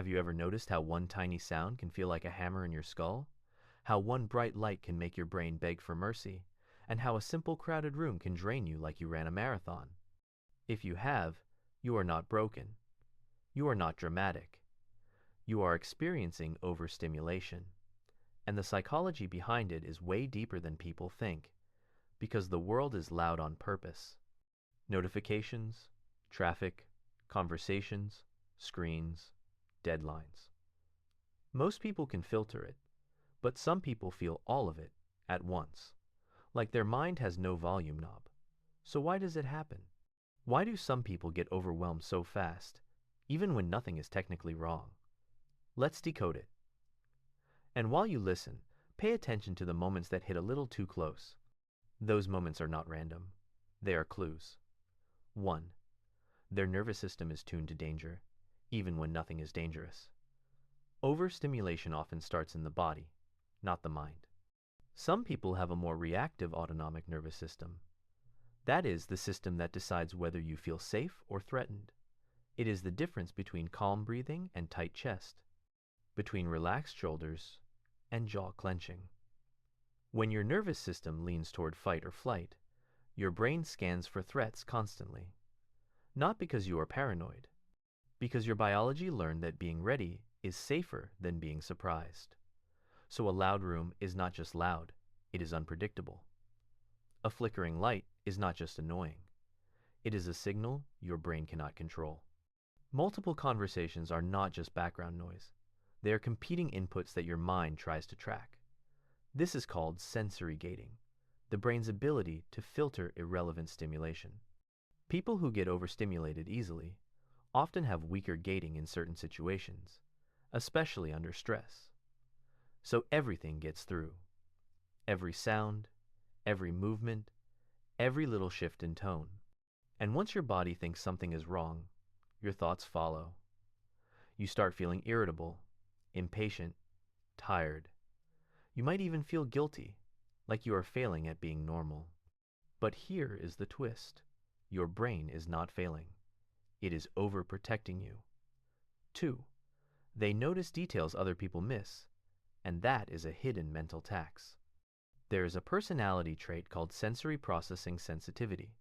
Have you ever noticed how one tiny sound can feel like a hammer in your skull? How one bright light can make your brain beg for mercy? And how a simple crowded room can drain you like you ran a marathon? If you have, you are not broken. You are not dramatic. You are experiencing overstimulation. And the psychology behind it is way deeper than people think, because the world is loud on purpose. Notifications, traffic, conversations, screens, deadlines. Most people can filter it, but some people feel all of it at once, like their mind has no volume knob. So why does it happen? Why do some people get overwhelmed so fast, even when nothing is technically wrong? Let's decode it. And while you listen, pay attention to the moments that hit a little too close. Those moments are not random. They are clues. 1. Their nervous system is tuned to danger, even when nothing is dangerous. Overstimulation often starts in the body, not the mind. Some people have a more reactive autonomic nervous system. That is the system that decides whether you feel safe or threatened. It is the difference between calm breathing and tight chest, between relaxed shoulders and jaw clenching. When your nervous system leans toward fight or flight, your brain scans for threats constantly. Not because you are paranoid, because your biology learned that being ready is safer than being surprised. So a loud room is not just loud, it is unpredictable. A flickering light is not just annoying. It is a signal your brain cannot control. Multiple conversations are not just background noise. They are competing inputs that your mind tries to track. This is called sensory gating, the brain's ability to filter irrelevant stimulation. People who get overstimulated easily often have weaker gating in certain situations, especially under stress. So everything gets through. Every sound, every movement, every little shift in tone. And once your body thinks something is wrong, your thoughts follow. You start feeling irritable, impatient, tired. You might even feel guilty, like you are failing at being normal. But here is the twist. Your brain is not failing. It is overprotecting you. 2. They notice details other people miss, and that is a hidden mental tax. There is a personality trait called sensory processing sensitivity.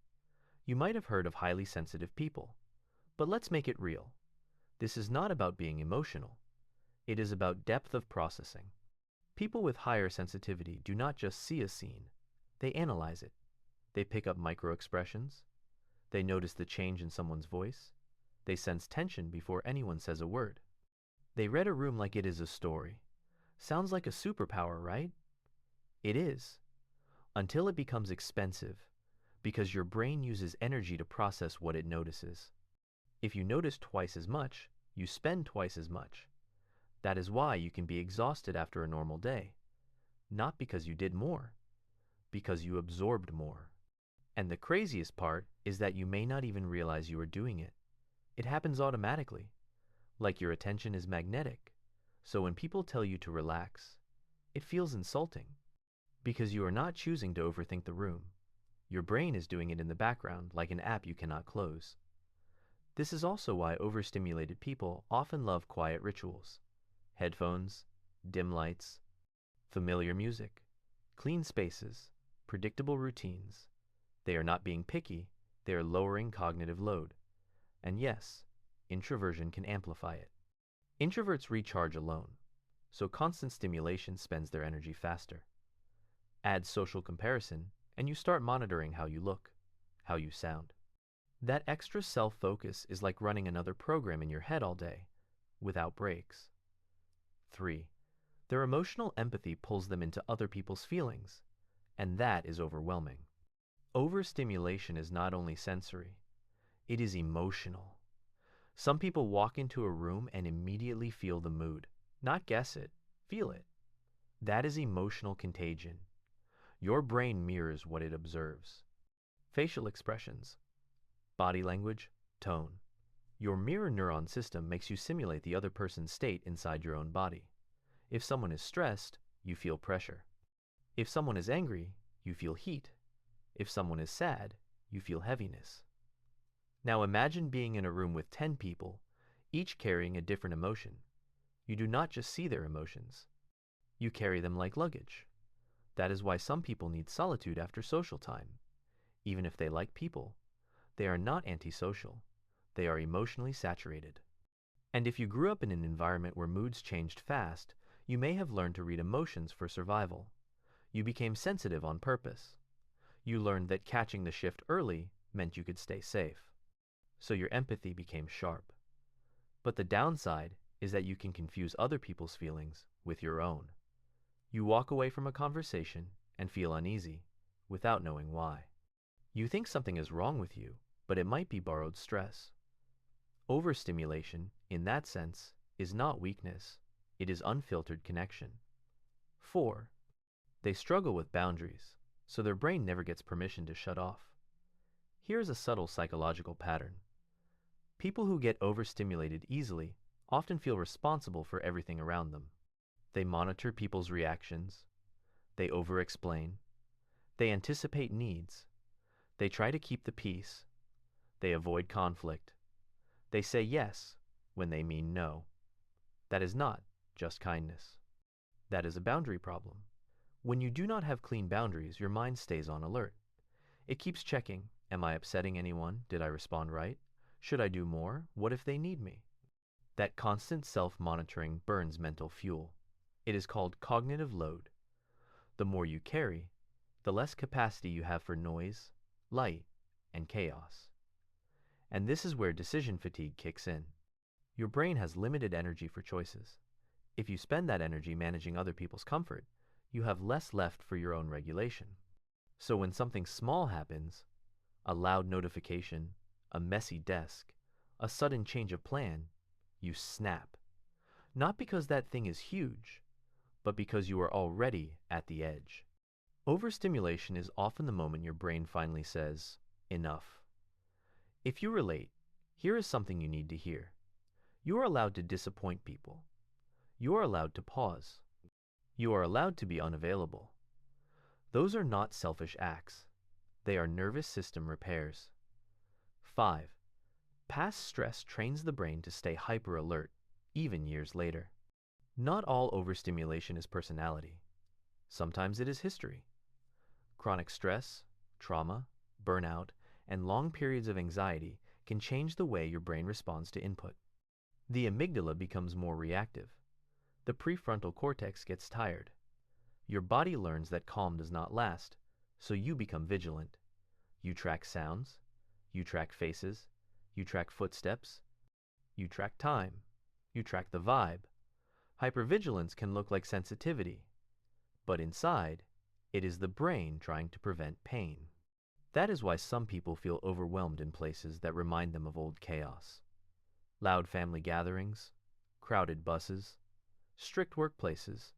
You might have heard of highly sensitive people, but let's make it real. This is not about being emotional. It is about depth of processing. People with higher sensitivity do not just see a scene, they analyze it. They pick up micro-expressions. They notice the change in someone's voice. They sense tension before anyone says a word. They read a room like it is a story. Sounds like a superpower, right? It is, until it becomes expensive, because your brain uses energy to process what it notices. If you notice twice as much, you spend twice as much. That is why you can be exhausted after a normal day. Not because you did more, because you absorbed more. And the craziest part is that you may not even realize you are doing it. It happens automatically, like your attention is magnetic. So when people tell you to relax, it feels insulting, because you are not choosing to overthink the room. Your brain is doing it in the background like an app you cannot close. This is also why overstimulated people often love quiet rituals. Headphones, dim lights, familiar music, clean spaces, predictable routines. They are not being picky, they are lowering cognitive load. And yes, introversion can amplify it. Introverts recharge alone, so constant stimulation spends their energy faster. Add social comparison, and you start monitoring how you look, how you sound. That extra self-focus is like running another program in your head all day, without breaks. 3. Their emotional empathy pulls them into other people's feelings, and that is overwhelming. Overstimulation is not only sensory, it is emotional. Some people walk into a room and immediately feel the mood. Not guess it, feel it. That is emotional contagion. Your brain mirrors what it observes. Facial expressions, body language, tone. Your mirror neuron system makes you simulate the other person's state inside your own body. If someone is stressed, you feel pressure. If someone is angry, you feel heat. If someone is sad, you feel heaviness. Now imagine being in a room with 10 people, each carrying a different emotion. You do not just see their emotions. You carry them like luggage. That is why some people need solitude after social time. Even if they like people, they are not antisocial. They are emotionally saturated. And if you grew up in an environment where moods changed fast, you may have learned to read emotions for survival. You became sensitive on purpose. You learned that catching the shift early meant you could stay safe. So your empathy became sharp. But the downside is that you can confuse other people's feelings with your own. You walk away from a conversation and feel uneasy without knowing why. You think something is wrong with you, but it might be borrowed stress. Overstimulation, in that sense, is not weakness. It is unfiltered connection. 4. They struggle with boundaries, so their brain never gets permission to shut off. Here's a subtle psychological pattern. People who get overstimulated easily often feel responsible for everything around them. They monitor people's reactions. They over-explain. They anticipate needs. They try to keep the peace. They avoid conflict. They say yes when they mean no. That is not just kindness. That is a boundary problem. When you do not have clean boundaries, your mind stays on alert. It keeps checking, am I upsetting anyone? Did I respond right? Should I do more? What if they need me? That constant self-monitoring burns mental fuel. It is called cognitive load. The more you carry, the less capacity you have for noise, light, and chaos. And this is where decision fatigue kicks in. Your brain has limited energy for choices. If you spend that energy managing other people's comfort, you have less left for your own regulation. So when something small happens, a loud notification, a messy desk, a sudden change of plan, you snap. Not because that thing is huge, but because you are already at the edge. Overstimulation is often the moment your brain finally says, enough. If you relate, here is something you need to hear. You are allowed to disappoint people. You are allowed to pause. You are allowed to be unavailable. Those are not selfish acts. They are nervous system repairs. 5. Past stress trains the brain to stay hyper alert, even years later. Not all overstimulation is personality. Sometimes it is history. Chronic stress, trauma, burnout, and long periods of anxiety can change the way your brain responds to input. The amygdala becomes more reactive. The prefrontal cortex gets tired. Your body learns that calm does not last, so you become vigilant. You track sounds, you track faces, you track footsteps, you track time, you track the vibe. Hypervigilance can look like sensitivity, but inside, it is the brain trying to prevent pain. That is why some people feel overwhelmed in places that remind them of old chaos. Loud family gatherings, crowded buses, strict workplaces,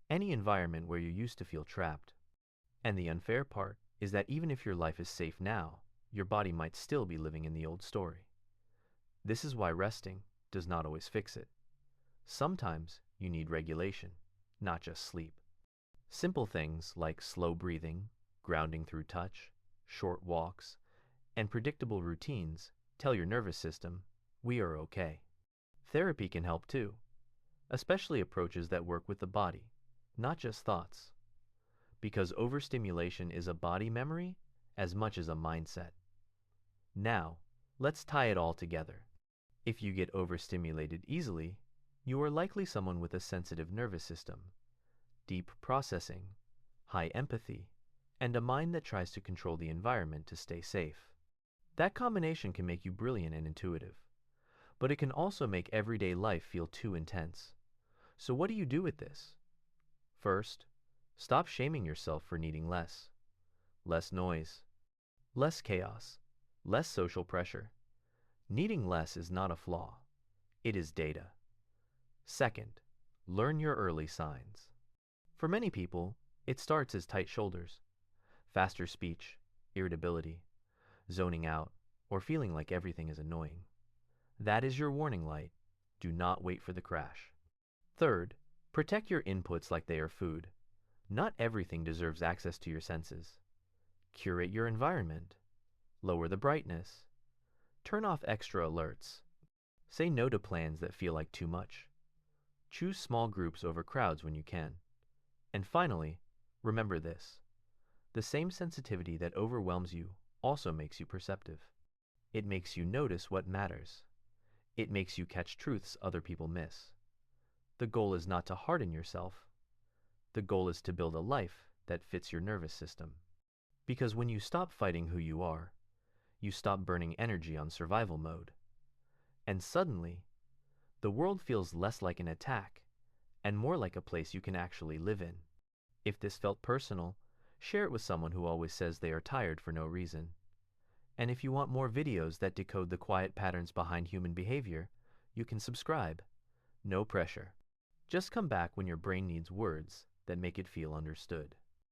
any environment where you used to feel trapped. And the unfair part is that even if your life is safe now, your body might still be living in the old story. This is why resting does not always fix it. Sometimes you need regulation, not just sleep. Simple things like slow breathing, grounding through touch, short walks, and predictable routines tell your nervous system, we are okay. Therapy can help too, especially approaches that work with the body, not just thoughts. Because overstimulation is a body memory as much as a mindset. Now, let's tie it all together. If you get overstimulated easily, you are likely someone with a sensitive nervous system, deep processing, high empathy, and a mind that tries to control the environment to stay safe. That combination can make you brilliant and intuitive, but it can also make everyday life feel too intense. So what do you do with this? First, stop shaming yourself for needing less. Less noise, less chaos, less social pressure. Needing less is not a flaw. It is data. Second, learn your early signs. For many people, it starts as tight shoulders, faster speech, irritability, zoning out, or feeling like everything is annoying. That is your warning light. Do not wait for the crash. Third, protect your inputs like they are food. Not everything deserves access to your senses. Curate your environment. Lower the brightness. Turn off extra alerts. Say no to plans that feel like too much. Choose small groups over crowds when you can. And finally, remember this. The same sensitivity that overwhelms you also makes you perceptive. It makes you notice what matters. It makes you catch truths other people miss. The goal is not to harden yourself. The goal is to build a life that fits your nervous system. Because when you stop fighting who you are, you stop burning energy on survival mode. And suddenly, the world feels less like an attack and more like a place you can actually live in. If this felt personal, share it with someone who always says they are tired for no reason. And if you want more videos that decode the quiet patterns behind human behavior, you can subscribe. No pressure. Just come back when your brain needs words that make it feel understood.